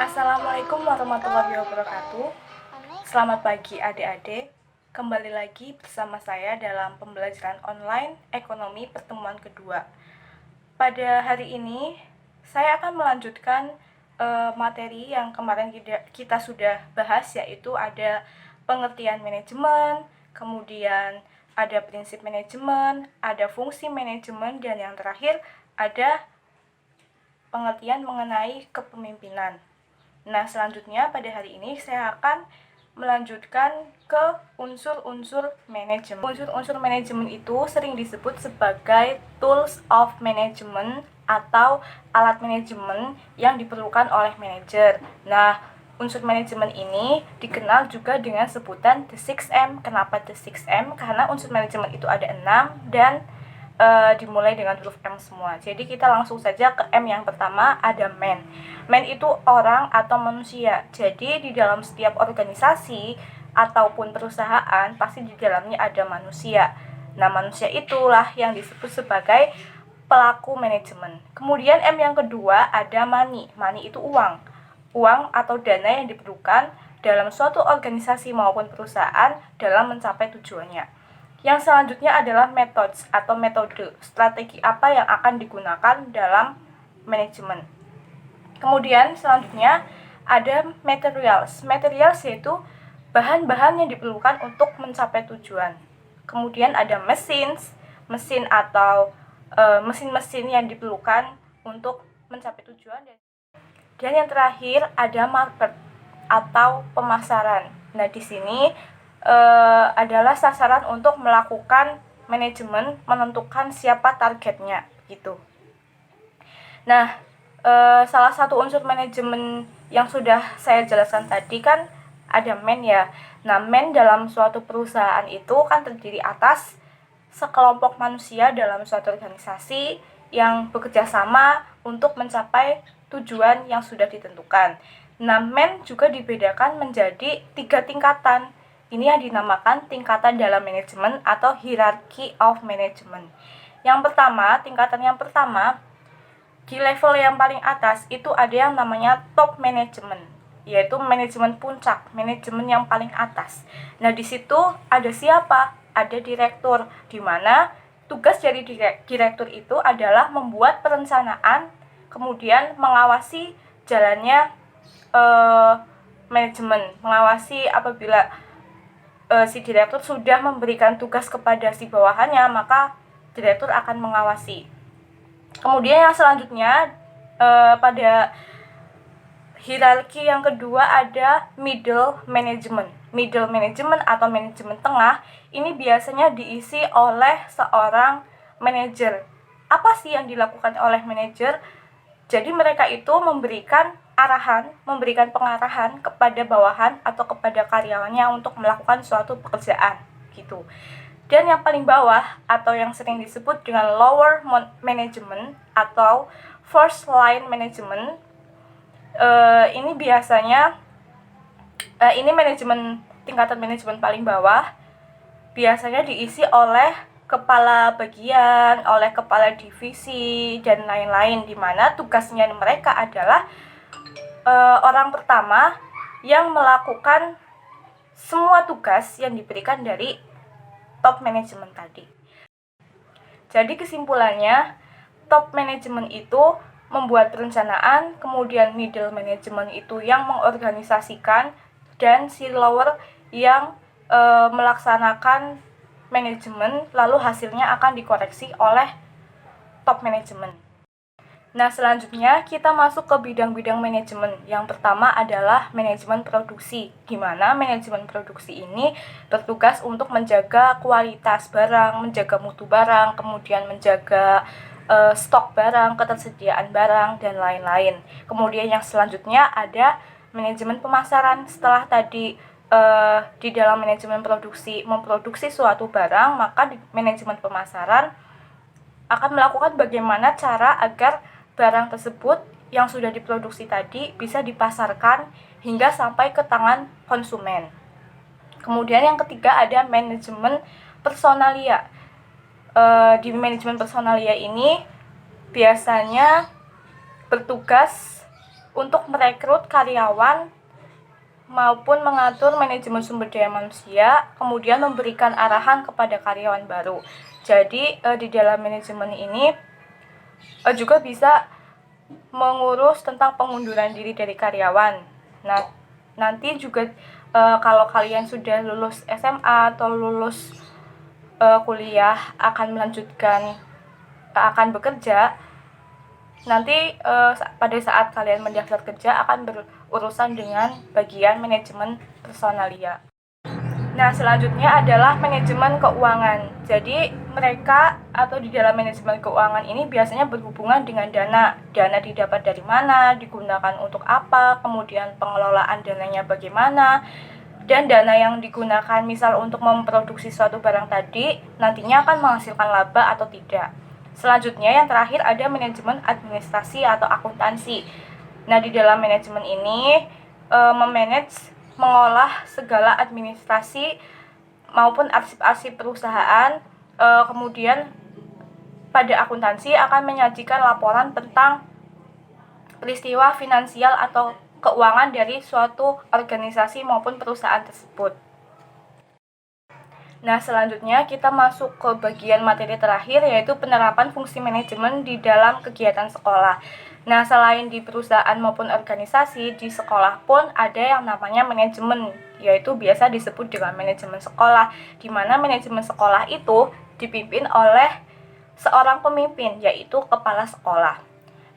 Assalamualaikum warahmatullahi wabarakatuh. Selamat pagi adik-adik. Kembali lagi bersama saya dalam pembelajaran online ekonomi pertemuan kedua. Pada hari ini saya akan melanjutkan materi yang kemarin kita sudah bahas, yaitu ada pengertian manajemen, kemudian ada prinsip manajemen, ada fungsi manajemen, dan yang terakhir ada pengertian mengenai kepemimpinan. Nah, selanjutnya pada hari ini saya akan melanjutkan ke unsur-unsur manajemen. Unsur-unsur manajemen itu sering disebut sebagai tools of management atau alat manajemen yang diperlukan oleh manajer. Nah, unsur manajemen ini dikenal juga dengan sebutan the 6M. Kenapa the 6M? Karena unsur manajemen itu ada 6 dan dimulai dengan huruf M semua. Jadi kita langsung saja ke M yang pertama, ada man. Man itu orang atau manusia. Jadi di dalam setiap organisasi ataupun perusahaan pasti di dalamnya ada manusia. Nah, manusia itulah yang disebut sebagai pelaku manajemen. Kemudian M yang kedua ada money. Money itu uang. Uang atau dana yang diperlukan dalam suatu organisasi maupun perusahaan dalam mencapai tujuannya. Yang selanjutnya adalah methods atau metode, strategi apa yang akan digunakan dalam manajemen. Kemudian selanjutnya ada materials. Materials yaitu bahan-bahan yang diperlukan untuk mencapai tujuan. Kemudian ada mesin atau mesin-mesin yang diperlukan untuk mencapai tujuan. Dan yang terakhir ada market atau pemasaran. Nah, di sini adalah sasaran untuk melakukan manajemen, menentukan siapa targetnya gitu. Nah, salah satu unsur manajemen yang sudah saya jelaskan tadi kan ada man ya. Nah, man dalam suatu perusahaan itu kan terdiri atas sekelompok manusia dalam suatu organisasi yang bekerja sama untuk mencapai tujuan yang sudah ditentukan. Nah, man juga dibedakan menjadi 3 tingkatan. Ini yang dinamakan tingkatan dalam manajemen atau hierarchy of management. Tingkatan yang pertama, di level yang paling atas itu ada yang namanya top management, yaitu manajemen puncak, manajemen yang paling atas. Nah, di situ ada siapa? Ada direktur, di mana tugas dari direktur itu adalah membuat perencanaan, kemudian mengawasi jalannya manajemen, mengawasi apabila si direktur sudah memberikan tugas kepada si bawahannya, maka direktur akan mengawasi. Kemudian yang selanjutnya pada hierarki yang kedua ada middle management. Middle management atau manajemen tengah ini biasanya diisi oleh seorang manajer. Apa sih yang dilakukan oleh manajer? Jadi mereka itu memberikan arahan, memberikan pengarahan kepada bawahan atau kepada karyawannya untuk melakukan suatu pekerjaan gitu. Dan yang paling bawah atau yang sering disebut dengan lower management atau first line management, ini biasanya ini tingkatan manajemen paling bawah, biasanya diisi oleh kepala bagian, oleh kepala divisi, dan lain-lain, di mana tugasnya mereka adalah orang pertama yang melakukan semua tugas yang diberikan dari top manajemen tadi. Jadi kesimpulannya, top manajemen itu membuat perencanaan, kemudian middle management itu yang mengorganisasikan, dan si lower yang melaksanakan manajemen, lalu hasilnya akan dikoreksi oleh top manajemen. Nah, selanjutnya kita masuk ke bidang-bidang manajemen. Yang pertama adalah manajemen produksi, di mana manajemen produksi ini bertugas untuk menjaga kualitas barang, menjaga mutu barang, kemudian menjaga stok barang, ketersediaan barang, dan lain-lain. Kemudian yang selanjutnya ada manajemen pemasaran. Setelah tadi di dalam manajemen produksi memproduksi suatu barang, maka di manajemen pemasaran akan melakukan bagaimana cara agar barang tersebut yang sudah diproduksi tadi bisa dipasarkan hingga sampai ke tangan konsumen. Kemudian yang ketiga ada manajemen personalia. Di manajemen personalia ini biasanya bertugas untuk merekrut karyawan maupun mengatur manajemen sumber daya manusia, kemudian memberikan arahan kepada karyawan baru. Jadi di dalam manajemen ini juga bisa mengurus tentang pengunduran diri dari karyawan. Nah, nanti juga kalau kalian sudah lulus SMA atau lulus kuliah akan melanjutkan akan bekerja, nanti pada saat kalian mendaftar kerja akan berurusan dengan bagian manajemen personalia. Nah, selanjutnya adalah manajemen keuangan. Jadi, mereka atau di dalam manajemen keuangan ini biasanya berhubungan dengan dana. Dana didapat dari mana, digunakan untuk apa, kemudian pengelolaan dananya bagaimana, dan dana yang digunakan misal untuk memproduksi suatu barang tadi nantinya akan menghasilkan laba atau tidak. Selanjutnya yang terakhir ada manajemen administrasi atau akuntansi. Nah, di dalam manajemen ini mengolah segala administrasi maupun arsip-arsip perusahaan. Kemudian pada akuntansi akan menyajikan laporan tentang peristiwa finansial atau keuangan dari suatu organisasi maupun perusahaan tersebut. Nah, selanjutnya kita masuk ke bagian materi terakhir, yaitu penerapan fungsi manajemen di dalam kegiatan sekolah. Nah, selain di perusahaan maupun organisasi, di sekolah pun ada yang namanya manajemen, yaitu biasa disebut dengan manajemen sekolah, di mana manajemen sekolah itu dipimpin oleh seorang pemimpin, yaitu kepala sekolah.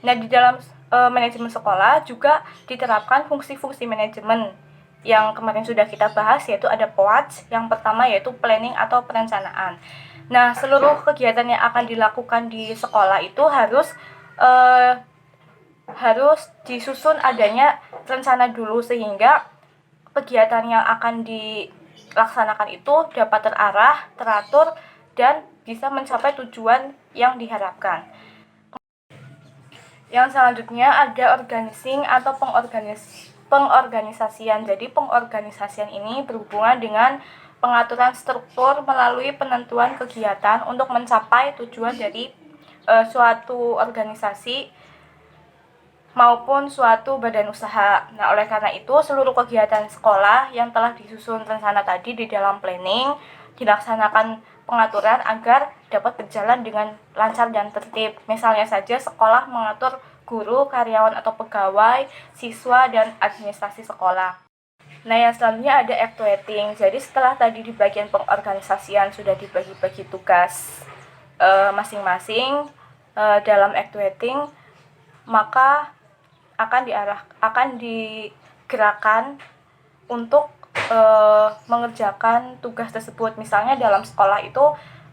Nah, di dalam manajemen sekolah juga diterapkan fungsi-fungsi manajemen yang kemarin sudah kita bahas, yaitu ada POAJ. Yang pertama yaitu planning atau perencanaan. Nah, seluruh kegiatan yang akan dilakukan di sekolah itu harus disusun adanya rencana dulu, sehingga kegiatan yang akan dilaksanakan itu dapat terarah, teratur, dan bisa mencapai tujuan yang diharapkan. Yang selanjutnya ada organizing atau pengorganisasian. Jadi pengorganisasian ini berhubungan dengan pengaturan struktur melalui penentuan kegiatan untuk mencapai tujuan dari suatu organisasi maupun suatu badan usaha. Nah, oleh karena itu seluruh kegiatan sekolah yang telah disusun rencana tadi di dalam planning dilaksanakan pengaturan agar dapat berjalan dengan lancar dan tertib. Misalnya saja sekolah mengatur guru, karyawan atau pegawai, siswa, dan administrasi sekolah. Nah, yang selanjutnya ada actuating. Jadi setelah tadi di bagian pengorganisasian sudah dibagi-bagi tugas masing-masing dalam actuating, maka akan digerakkan untuk mengerjakan tugas tersebut. Misalnya dalam sekolah itu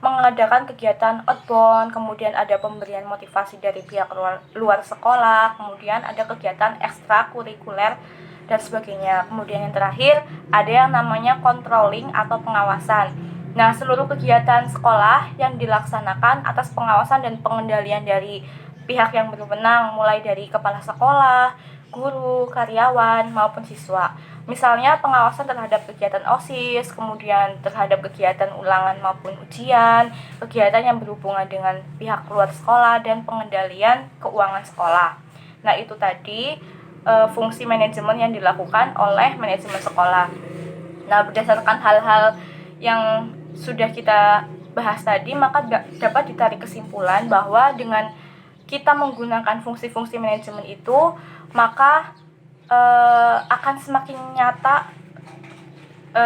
mengadakan kegiatan outbound, kemudian ada pemberian motivasi dari pihak luar sekolah, kemudian ada kegiatan ekstrakurikuler dan sebagainya. Kemudian yang terakhir ada yang namanya controlling atau pengawasan. Nah, seluruh kegiatan sekolah yang dilaksanakan atas pengawasan dan pengendalian dari pihak yang berwenang, mulai dari kepala sekolah, guru, karyawan, maupun siswa. Misalnya pengawasan terhadap kegiatan OSIS, kemudian terhadap kegiatan ulangan maupun ujian, kegiatan yang berhubungan dengan pihak luar sekolah, dan pengendalian keuangan sekolah. Nah, itu tadi fungsi manajemen yang dilakukan oleh manajemen sekolah. Nah, berdasarkan hal-hal yang sudah kita bahas tadi, maka dapat ditarik kesimpulan bahwa dengan kita menggunakan fungsi-fungsi manajemen itu, maka akan semakin nyata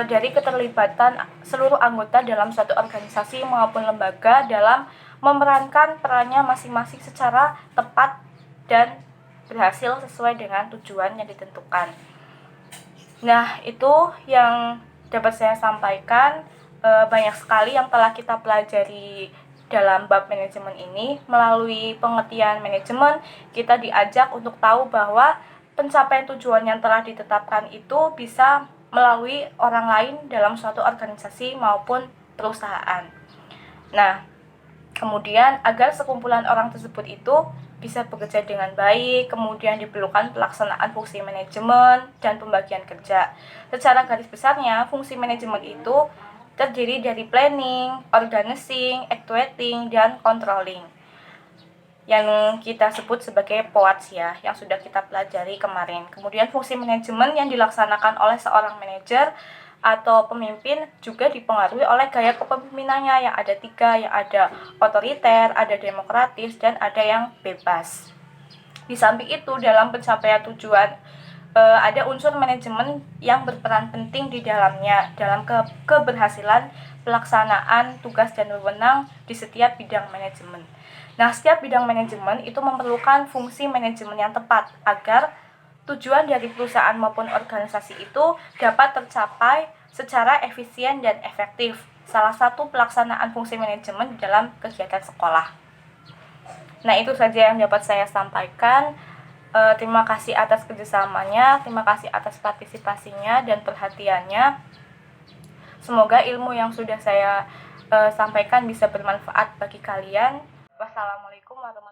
dari keterlibatan seluruh anggota dalam suatu organisasi maupun lembaga dalam memerankan perannya masing-masing secara tepat dan berhasil sesuai dengan tujuan yang ditentukan. Nah, itu yang dapat saya sampaikan. Banyak sekali yang telah kita pelajari dalam bab manajemen ini. Melalui pengertian manajemen, kita diajak untuk tahu bahwa pencapaian tujuan yang telah ditetapkan itu bisa melalui orang lain dalam suatu organisasi maupun perusahaan. Nah, kemudian agar sekumpulan orang tersebut itu bisa bekerja dengan baik, kemudian diperlukan pelaksanaan fungsi manajemen dan pembagian kerja. Secara garis besarnya, fungsi manajemen itu terdiri dari planning, organizing, actuating, dan controlling. yang kita sebut sebagai POATS ya, yang sudah kita pelajari kemarin. Kemudian fungsi manajemen yang dilaksanakan oleh seorang manajer atau pemimpin juga dipengaruhi oleh gaya kepemimpinannya yang ada 3, yang ada otoriter, ada demokratis, dan ada yang bebas. Di samping itu, dalam pencapaian tujuan ada unsur manajemen yang berperan penting di dalamnya dalam keberhasilan pelaksanaan tugas dan wewenang di setiap bidang manajemen. Nah, setiap bidang manajemen itu memerlukan fungsi manajemen yang tepat agar tujuan dari perusahaan maupun organisasi itu dapat tercapai secara efisien dan efektif. Salah satu pelaksanaan fungsi manajemen di dalam kegiatan sekolah. Nah, itu saja yang dapat saya sampaikan. Terima kasih atas kerjasamanya, terima kasih atas partisipasinya dan perhatiannya. Semoga ilmu yang sudah saya sampaikan bisa bermanfaat bagi kalian. Wassalamualaikum warahmatullahi wabarakatuh.